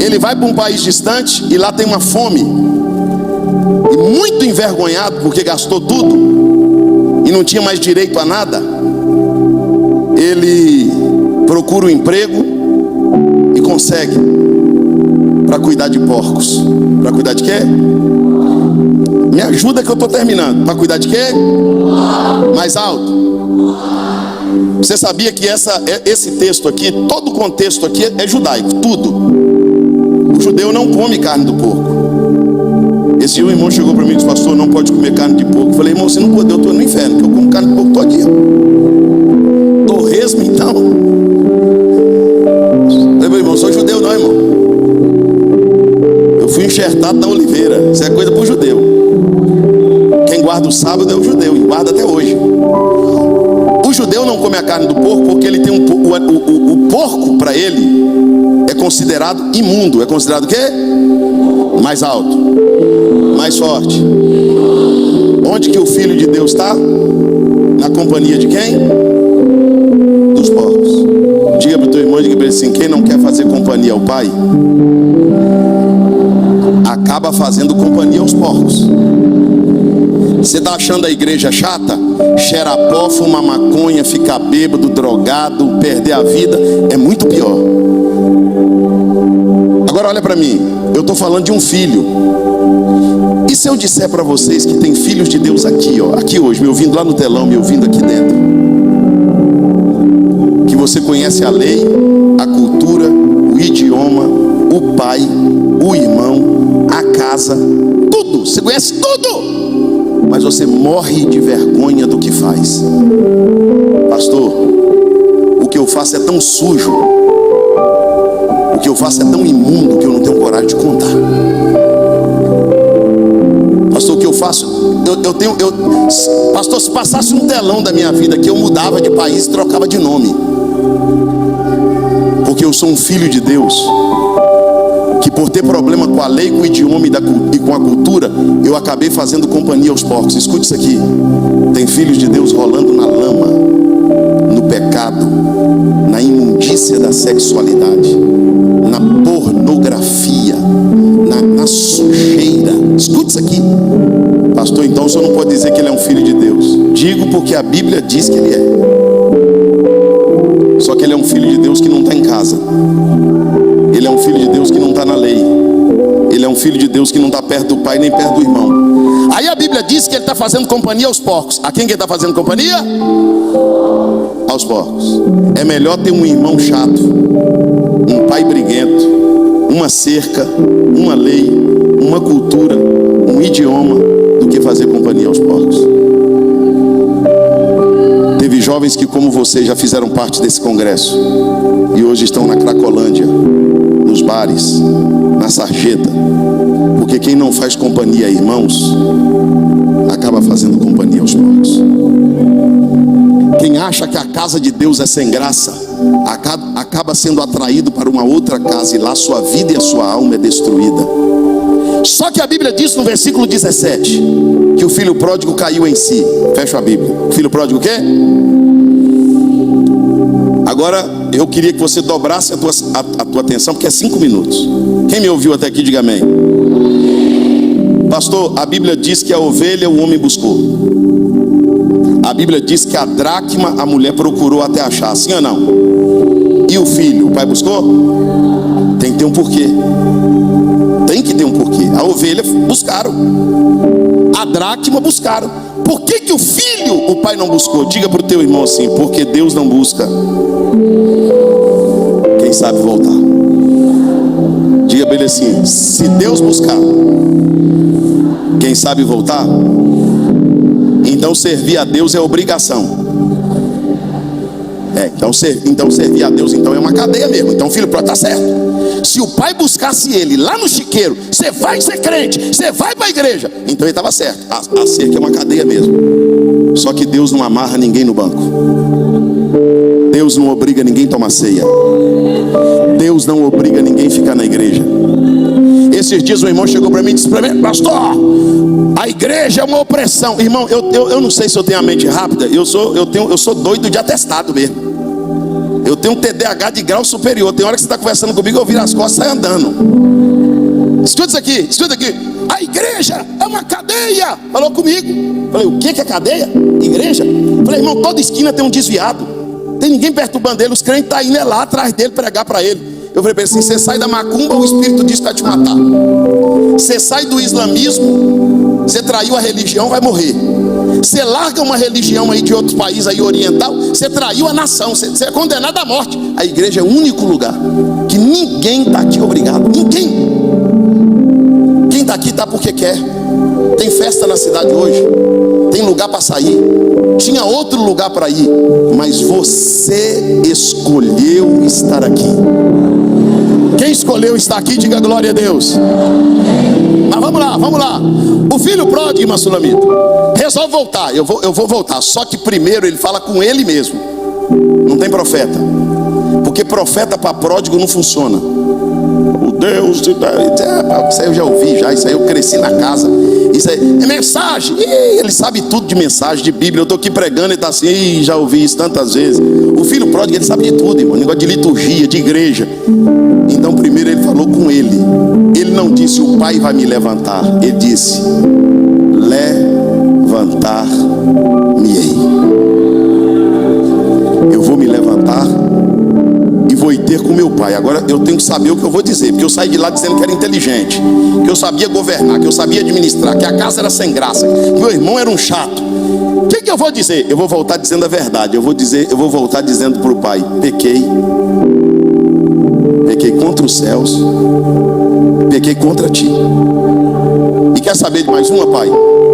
Ele vai para um país distante e lá tem uma fome, e muito envergonhado porque gastou tudo e não tinha mais direito a nada, ele procura um emprego e consegue, para cuidar de porcos. Para cuidar de quê? Me ajuda que eu estou terminando. Para cuidar de quê? Mais alto. Você sabia que esse texto aqui, todo o contexto aqui é judaico, tudo. O judeu não come carne do porco. Esse dia um irmão chegou para mim e disse: pastor, não pode comer carne de porco. Eu falei: irmão, você não pode, eu estou no inferno, porque eu como carne de porco todo dia. Torresmo então. Eu falei: irmão, sou judeu não, irmão. Eu fui enxertado na oliveira. Isso é coisa para o judeu. Quem guarda o sábado é o judeu, e guarda até hoje. O judeu não come a carne do porco porque ele tem o porco, para ele, é considerado imundo. É considerado o quê? Mais alto. Mais forte. Onde que o Filho de Deus está? Na companhia de quem? Dos porcos. Diga para o teu irmão, diga para ele assim: quem não quer fazer companhia ao Pai, acaba fazendo companhia aos porcos. Você está achando a igreja chata? Cheira pó, fuma maconha, fica bêbado, drogado, perder a vida. É muito pior. Agora olha para mim, eu estou falando de um filho. E se eu disser para vocês que tem filhos de Deus aqui, ó, aqui hoje, me ouvindo lá no telão, me ouvindo aqui dentro, que você conhece a lei, a cultura, o idioma, o pai, o irmão, a casa, tudo, você conhece tudo, mas você morre de vergonha do que faz. Pastor, o que eu faço é tão sujo, o que eu faço é tão imundo que eu não tenho coragem de contar. Pastor, o que eu faço? Pastor, se passasse um telão da minha vida que eu mudava de país e trocava de nome, porque eu sou um filho de Deus, que por ter problema com a lei, com o idioma e com a cultura, eu acabei fazendo companhia aos porcos. Escute isso aqui: tem filhos de Deus rolando na lama, no pecado, na imundícia da sexualidade, na pornografia, na sujeira. Escute isso aqui. Pastor, então o senhor não pode dizer que ele é um filho de Deus. Digo porque a Bíblia diz que ele é. Só que ele é um filho de Deus que não está em casa. Ele é um filho de Deus que não está na lei. Ele é um filho de Deus que não está perto do pai nem perto do irmão. Aí a Bíblia diz que ele está fazendo companhia aos porcos. A quem que ele está fazendo companhia? Aos porcos. É melhor ter um irmão chato, um pai briguento, uma cerca, uma lei, uma cultura, um idioma, do que fazer companhia aos porcos. Teve jovens que, como você, já fizeram parte desse congresso e hoje estão na Cracolândia, nos bares, na sarjeta, porque quem não faz companhia a irmãos acaba fazendo companhia aos porcos. Quem acha que a casa de Deus é sem graça acaba sendo atraído para uma outra casa, e lá sua vida e a sua alma é destruída. Só que a Bíblia diz no versículo 17 que o filho pródigo caiu em si. Fecha a Bíblia. O filho pródigo o quê? Agora eu queria que você dobrasse a tua atenção, porque é 5 minutos. Quem me ouviu até aqui, diga amém. Pastor, a Bíblia diz que a ovelha o homem buscou. A Bíblia diz que a dracma a mulher procurou até achar. Sim ou não? E o filho, o pai buscou? Tem que ter um porquê. Tem que ter um porquê. A ovelha buscaram, a dracma buscaram. Por que o filho o pai não buscou? Diga para o teu irmão assim: porque Deus não busca quem sabe voltar. Diga para ele assim: se Deus buscar quem sabe voltar, então servir a Deus é obrigação. Então servir a Deus então é uma cadeia mesmo. Então filho, pronto, tá certo. Se o pai buscasse ele lá no chiqueiro, você vai ser crente, você vai para a igreja, então ele estava certo. A cerca é uma cadeia mesmo. Só que Deus não amarra ninguém no banco. Deus não obriga ninguém a tomar ceia. Deus não obriga ninguém a ficar na igreja. Esses dias um irmão chegou para mim e disse para mim: pastor, a igreja é uma opressão. Irmão, eu não sei se eu tenho a mente rápida. Eu sou doido de atestado mesmo. Eu tenho um TDAH de grau superior. Tem hora que você está conversando comigo, eu viro as costas e saio andando. Escuta isso aqui, escuta aqui. A igreja é uma cadeia. Falou comigo. Falei: o que é cadeia? Igreja? Falei: irmão, toda esquina tem um desviado. Tem ninguém perturbando ele. Os crentes estão indo lá atrás dele pregar para ele. Eu falei para ele assim: você sai da macumba, o espírito diz que vai te matar. Você sai do islamismo, você traiu a religião, vai morrer. Você larga uma religião aí de outro país aí oriental, você traiu a nação, você é condenado à morte. A igreja é o único lugar que ninguém está aqui obrigado. Ninguém. Quem está aqui está porque quer. Tem festa na cidade hoje, tem lugar para sair, tinha outro lugar para ir, mas você escolheu estar aqui. Quem escolheu estar aqui, diga glória a Deus. Mas vamos lá. O filho pródigo, irmã Sulamita, resolve voltar. Eu vou voltar. Só que primeiro ele fala com ele mesmo. Não tem profeta. Porque profeta para pródigo não funciona. O Deus de... Isso aí eu já ouvi, isso aí eu cresci na casa. Isso aí é mensagem. Ih, ele sabe tudo de mensagem, de Bíblia. Eu estou aqui pregando e está assim, ih, já ouvi isso tantas vezes. O filho pródigo, ele sabe de tudo, irmão. Negócio de liturgia, de igreja. Então primeiro ele falou com ele. Ele não disse, o pai vai me levantar. Ele disse, levantar-me-ei. Eu vou me levantar e vou ir ter com meu pai. Agora eu tenho que saber o que eu vou dizer, porque eu saí de lá dizendo que era inteligente, que eu sabia governar, que eu sabia administrar, que a casa era sem graça, que meu irmão era um chato. O que eu vou dizer? Eu vou voltar dizendo a verdade. Eu vou voltar dizendo para o pai, pequei contra os céus, pequei contra ti. E quer saber de mais uma, pai?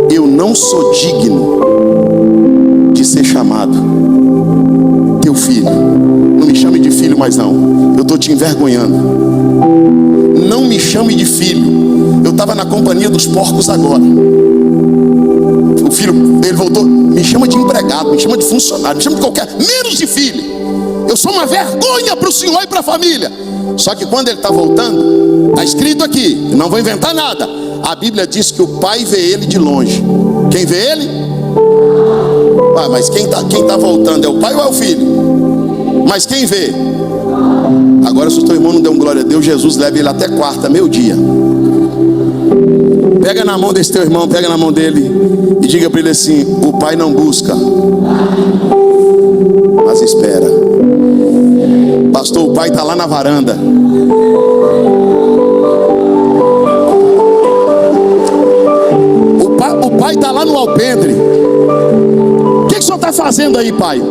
Eu não sou digno de ser chamado teu filho. Não me chame de filho mais não. Eu estou te envergonhando. Não me chame de filho. Eu estava na companhia dos porcos agora. O filho, ele voltou. Me chama de empregado, me chama de funcionário, me chama de qualquer, menos de filho. Eu sou uma vergonha para o senhor e para a família. Só que quando ele está voltando, está escrito aqui, eu não vou inventar nada. A Bíblia diz que o pai vê ele de longe. Quem vê ele? Ah, mas quem tá voltando é o pai ou é o filho? Mas quem vê? Agora, se o teu irmão não deu um glória a Deus, Jesus leva ele até quarta, meio-dia. Pega na mão desse teu irmão, pega na mão dele e diga para ele assim: o pai não busca, mas espera. Pastor, o pai está lá na varanda. O pai está lá no alpendre. O que o senhor está fazendo aí, pai?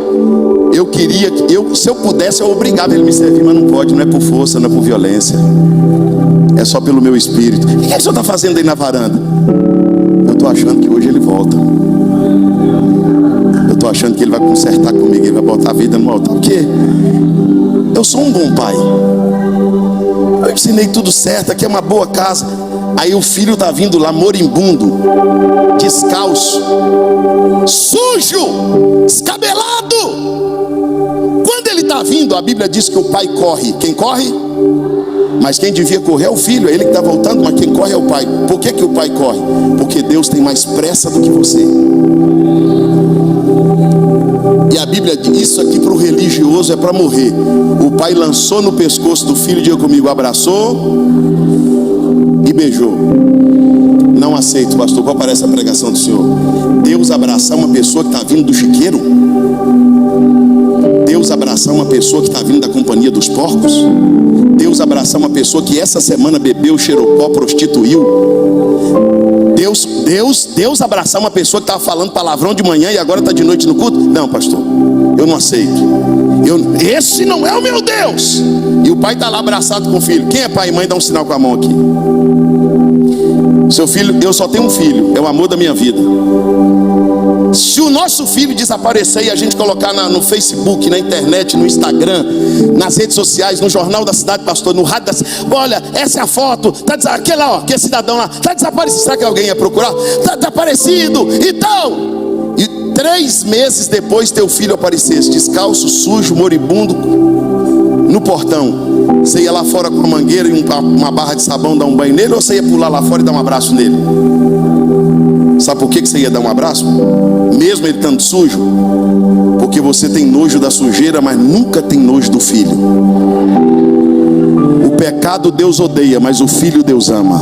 Eu queria, se eu pudesse, eu obrigava ele a me servir, mas não pode, não é por força, não é por violência, é só pelo meu espírito. O que o senhor está fazendo aí na varanda? Eu estou achando que hoje ele volta. Eu estou achando que ele vai consertar comigo, ele vai botar a vida no altar. Porque eu sou um bom pai. Eu ensinei tudo certo, aqui é uma boa casa. Aí o filho está vindo lá moribundo, descalço, sujo, descabelado. Quando ele está vindo, a Bíblia diz que o pai corre. Quem corre? Mas quem devia correr é o filho, é ele que está voltando, mas quem corre é o pai. Por que o pai corre? Porque Deus tem mais pressa do que você. E a Bíblia diz, isso aqui para o religioso é para morrer. O pai lançou no pescoço do filho, diga comigo, abraçou e beijou. Não aceito, pastor. Qual parece a pregação do senhor? Deus abraçar uma pessoa que está vindo do chiqueiro? Deus abraçar uma pessoa que está vindo da companhia dos porcos? Deus abraçar uma pessoa que essa semana bebeu xeropó, prostituiu? Deus abraçar uma pessoa que estava falando palavrão de manhã e agora está de noite no culto? Não, pastor, eu não aceito. Esse não é o meu Deus. E o pai está lá abraçado com o filho. Quem é pai e mãe? Dá um sinal com a mão aqui. Seu filho, eu só tenho um filho, é o amor da minha vida. Se o nosso filho desaparecer e a gente colocar no Facebook, na internet, no Instagram, nas redes sociais, no Jornal da Cidade, pastor, no rádio da cidade, olha, essa é a foto, aquele lá, ó, aquele cidadão lá, está desaparecido. Será que alguém ia procurar? Está desaparecido. Então, e 3 meses depois teu filho aparecesse, descalço, sujo, moribundo, no portão. Você ia lá fora com uma mangueira e uma barra de sabão dar um banho nele, ou você ia pular lá fora e dar um abraço nele? Sabe por que você ia dar um abraço? Mesmo ele estando sujo? Porque você tem nojo da sujeira, mas nunca tem nojo do filho. O pecado Deus odeia, mas o filho Deus ama.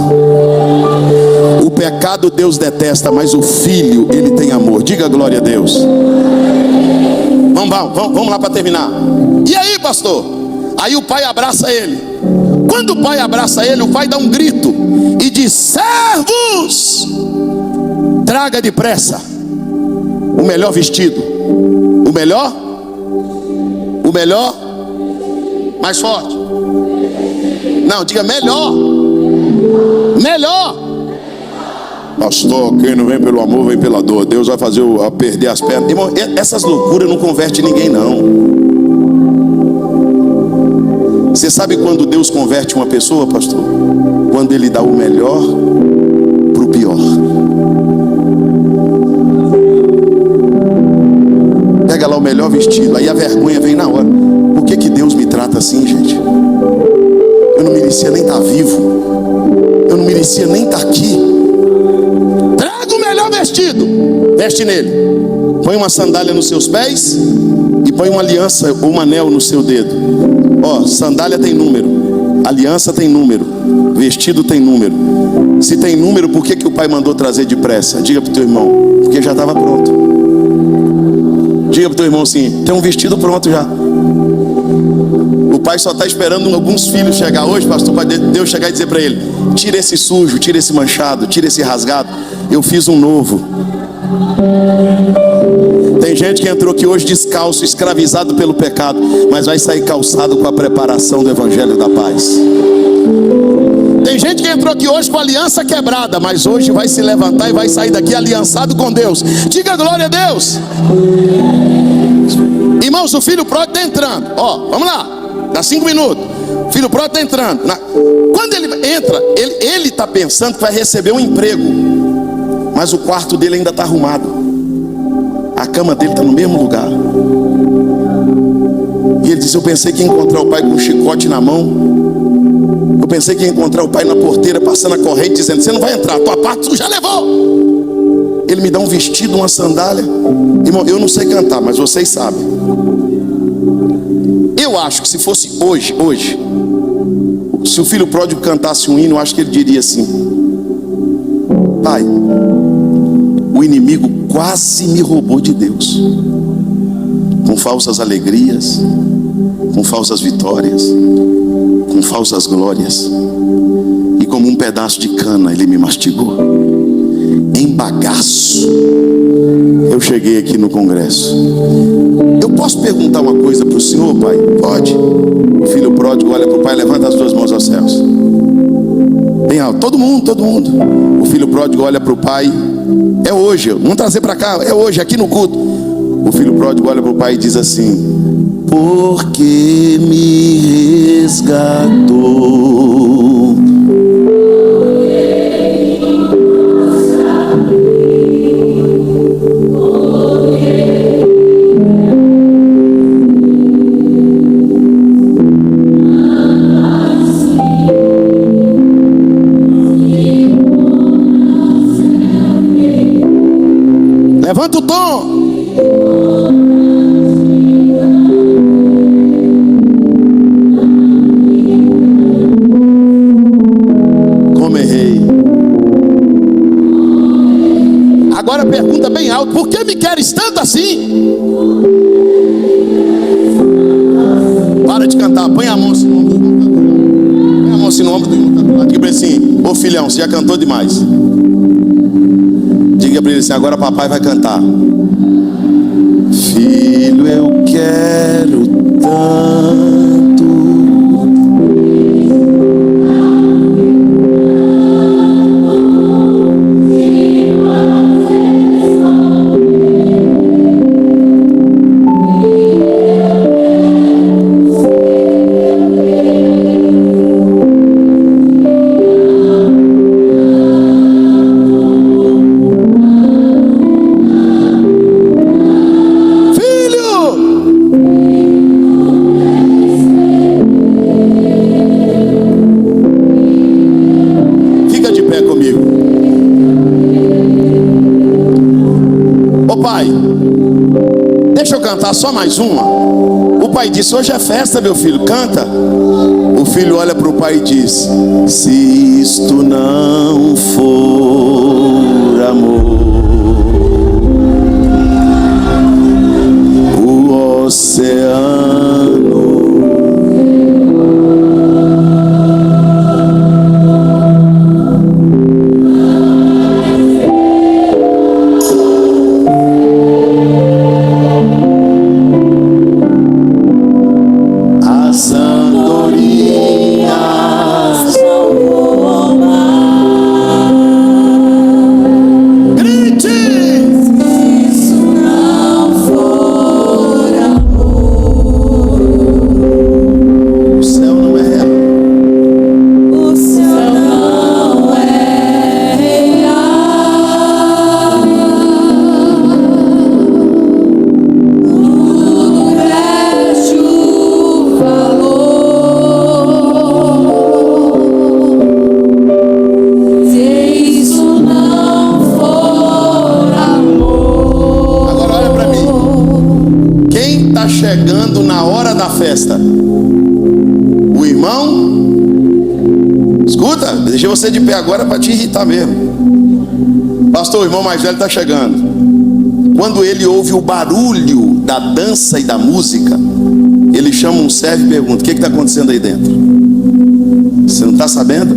O pecado Deus detesta, mas o filho ele tem amor. Diga glória a Deus. Vamos lá para terminar. E aí, pastor? Aí o pai abraça ele. Quando o pai abraça ele, o pai dá um grito e diz: servos, traga depressa o melhor vestido. O melhor? Mais forte. Não, diga melhor. Pastor, quem não vem pelo amor, vem pela dor. Deus vai fazer eu perder as pernas. Irmão, essas loucuras não convertem ninguém, não. Você sabe quando Deus converte uma pessoa, pastor? Quando Ele dá o melhor para o pior. Pega lá o melhor vestido, aí a vergonha vem na hora. Por que Deus me trata assim, gente? Eu não merecia nem estar vivo. Eu não merecia nem estar aqui. vestido, veste nele. Põe uma sandália nos seus pés e põe uma aliança ou um anel no seu dedo. Ó, sandália tem número, aliança tem número, vestido tem número. Se tem número, por que o pai mandou trazer depressa? Diga para o teu irmão, porque já estava pronto. Diga para o teu irmão assim, tem um vestido pronto já. O pai só está esperando alguns filhos chegar hoje, pastor, para Deus chegar e dizer para ele: tira esse sujo, tira esse manchado, tira esse rasgado, eu fiz um novo. Tem gente que entrou aqui hoje descalço, escravizado pelo pecado, mas vai sair calçado com a preparação do evangelho da paz. Tem gente que entrou aqui hoje com a aliança quebrada, mas hoje vai se levantar e vai sair daqui aliançado com Deus. Diga glória a Deus. Irmãos, o filho pródigo está entrando. Ó, vamos lá, dá 5 minutos. O filho pródigo está entrando. Quando ele entra, ele está pensando que vai receber um emprego, mas o quarto dele ainda está arrumado. A cama dele está no mesmo lugar. E ele disse: eu pensei que ia encontrar o pai com um chicote na mão. Eu pensei que ia encontrar o pai na porteira, passando a corrente, dizendo: você não vai entrar, tua parte tu já levou. Ele me dá um vestido, uma sandália. Irmão, eu não sei cantar, mas vocês sabem. Eu acho que se fosse hoje, se o filho pródigo cantasse um hino, eu acho que ele diria assim: pai, o inimigo quase me roubou de Deus, com falsas alegrias, com falsas vitórias, com falsas glórias, e como um pedaço de cana ele me mastigou. Em bagaço eu cheguei aqui no congresso. Eu posso perguntar uma coisa para o senhor, pai? Pode. O filho pródigo olha para o pai, levanta as duas mãos aos céus, bem alto, todo mundo. O filho pródigo olha para o pai. É hoje, vamos trazer para cá, é hoje, aqui no culto. O filho pródigo olha para o pai e diz assim: porque me resgatou. Levanta o tom. Como errei. Agora pergunta bem alto: por que me queres tanto assim? Para de cantar, põe a mão assim no ombro do irmão. Põe a mão assim no ombro do irmão. Diga para ele assim: ô filhão, você já cantou demais. Diga para ele assim: agora papai vai cantar. Filho, eu quero tanto. Só mais uma. O pai disse: hoje é festa, meu filho, canta. O filho olha para o pai e diz: se isto não for amor, o oceano festa? O irmão, escuta, deixei você de pé agora para te irritar mesmo. Pastor, o irmão mais velho está chegando. Quando ele ouve o barulho da dança e da música, ele chama um servo e pergunta: o que está acontecendo aí dentro? Você não está sabendo?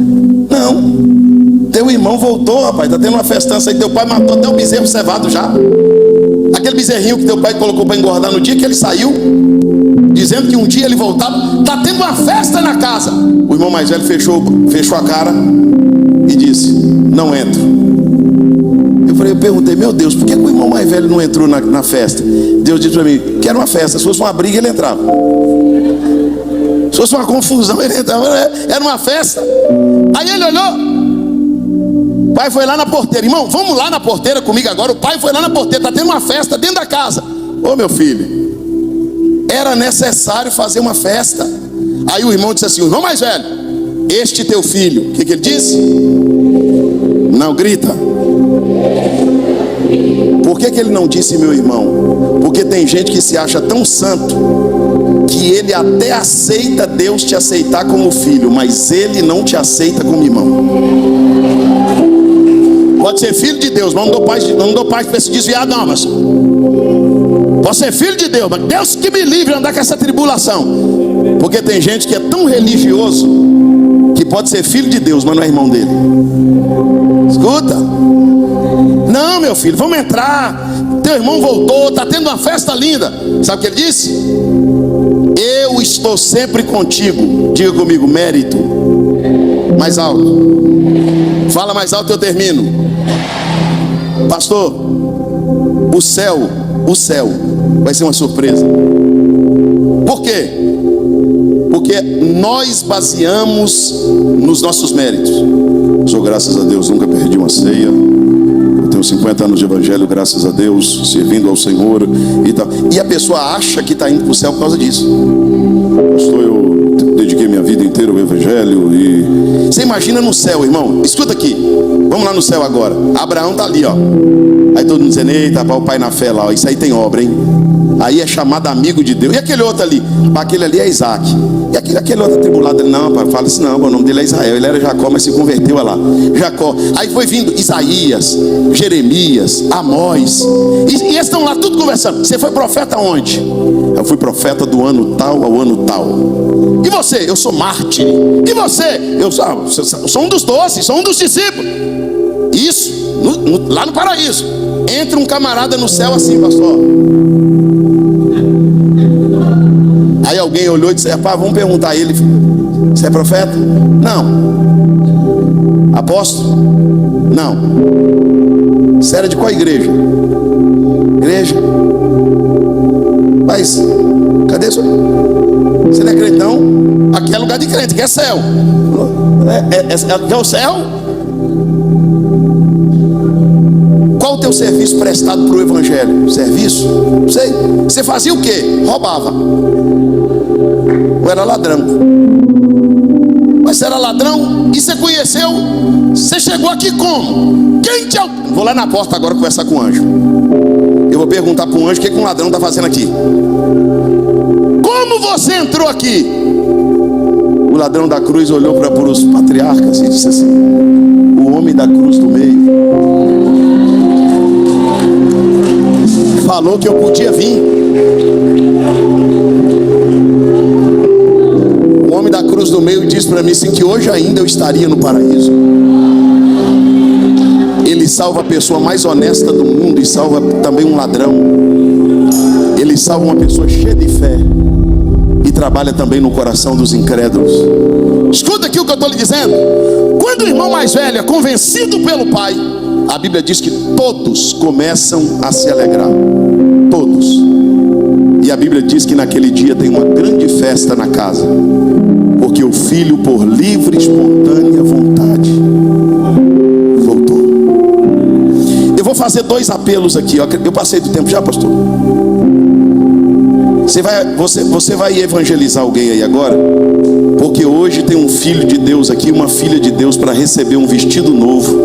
Não. Teu irmão voltou, rapaz, está tendo uma festança aí. Teu pai matou até o bezerro cevado já. Aquele bezerrinho que teu pai colocou para engordar no dia que ele saiu, dizendo que um dia ele voltava. Está tendo uma festa na casa. O irmão mais velho fechou a cara e disse: não entro. Eu perguntei: meu Deus, por que o irmão mais velho não entrou na festa? Deus disse para mim que era uma festa. Se fosse uma briga, ele entrava. Se fosse uma confusão, ele entrava. Era uma festa. Aí ele olhou. O pai foi lá na porteira. Irmão, vamos lá na porteira comigo agora. O pai foi lá na porteira. Está tendo uma festa dentro da casa. Ô meu filho, era necessário fazer uma festa. Aí o irmão disse assim: o irmão mais velho, este teu filho. O que ele disse? Não grita. Por que ele não disse meu irmão? Porque tem gente que se acha tão santo que ele até aceita Deus te aceitar como filho, mas ele não te aceita como irmão. Pode ser filho de Deus, mas não dou paz para se desviar, não, mas pode ser filho de Deus, mas Deus que me livre de andar com essa tribulação. Porque tem gente que é tão religioso que pode ser filho de Deus, mas não é irmão dele. Escuta. Não, meu filho, vamos entrar. Teu irmão voltou, está tendo uma festa linda. Sabe o que ele disse? Eu estou sempre contigo. Diga comigo: mérito. Mais alto. Fala mais alto, eu termino. Pastor, o céu vai ser uma surpresa. Por quê? Porque nós baseamos nos nossos méritos. Sou, graças a Deus, nunca perdi uma ceia. Eu tenho 50 anos de evangelho, graças a Deus, servindo ao Senhor e tal. E a pessoa acha que está indo para o céu por causa disso. Pastor, eu dediquei minha vida inteira ao evangelho e... Você imagina no céu, irmão? Escuta aqui. Vamos lá no céu agora. Abraão está ali, ó. Aí todo mundo dizendo: eita, o pai na fé lá, ó. Isso aí tem obra, hein? Aí é chamado amigo de Deus. E aquele outro ali? Aquele ali é Isaac. E aquele outro atribulado ali? Não, pai, fala assim: não, o nome dele é Israel. Ele era Jacó, mas se converteu, olha lá, Jacó. Aí foi vindo Isaías, Jeremias, Amós. E eles estão lá tudo conversando. Você foi profeta onde? Eu fui profeta do ano tal ao ano tal. E você? Eu sou mártir. E você? Eu sou um dos 12, sou um dos discípulos. Isso, lá no paraíso. Entra um camarada no céu assim: pastor. Aí alguém olhou e disse: rapaz, vamos perguntar a ele: você é profeta? Não. Apóstolo? Não. Você era de qual igreja? Igreja? Mas cadê isso? Você não é crente, não? Aqui é lugar de crente, que é céu. É o céu? Qual o teu serviço prestado para o evangelho? Serviço? Não sei. Você fazia o quê? Roubava. Ou era ladrão? Mas você era ladrão e você conheceu? Você chegou aqui como? Quem te... Vou lá na porta agora conversar com o anjo. Eu vou perguntar para o anjo o que um ladrão está fazendo aqui. Como você entrou aqui? O ladrão da cruz olhou para os patriarcas e disse assim: o homem da cruz do meio falou que eu podia vir. O homem da cruz do meio disse para mim assim, que hoje ainda eu estaria no paraíso. Ele salva a pessoa mais honesta do mundo e salva também um ladrão. Ele salva uma pessoa cheia de fé e trabalha também no coração dos incrédulos. Escuta aqui o que eu estou lhe dizendo. Quando o irmão mais velho é convencido pelo pai, a Bíblia diz que todos começam a se alegrar. Todos. E a Bíblia diz que naquele dia tem uma grande festa na casa, porque o filho, por livre e espontânea vontade, voltou. Eu vou fazer 2 apelos aqui. Eu passei do tempo já, pastor? Você vai evangelizar alguém aí agora? Porque hoje tem um filho de Deus aqui, uma filha de Deus, para receber um vestido novo,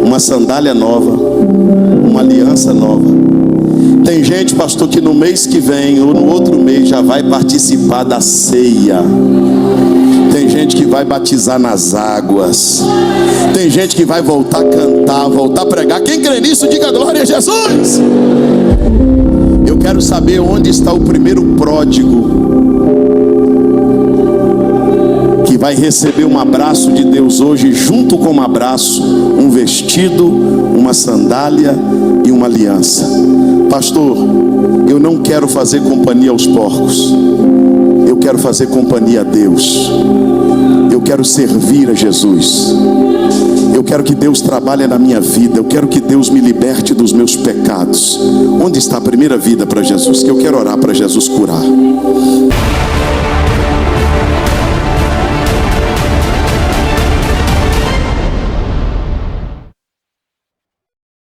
uma sandália nova, uma aliança nova. Tem gente, pastor, que no mês que vem ou no outro mês já vai participar da ceia. Tem gente que vai batizar nas águas. Tem gente que vai voltar a cantar, voltar a pregar. Quem crê nisso, diga glória a Jesus. Eu quero saber onde está o primeiro pródigo que vai receber um abraço de Deus hoje, junto com um abraço, um vestido, uma sandália e uma aliança. Pastor, eu não quero fazer companhia aos porcos, eu quero fazer companhia a Deus. Eu quero servir a Jesus. Eu quero que Deus trabalhe na minha vida. Eu quero que Deus me liberte dos meus pecados. Onde está a primeira vida para Jesus? Que eu quero orar para Jesus curar.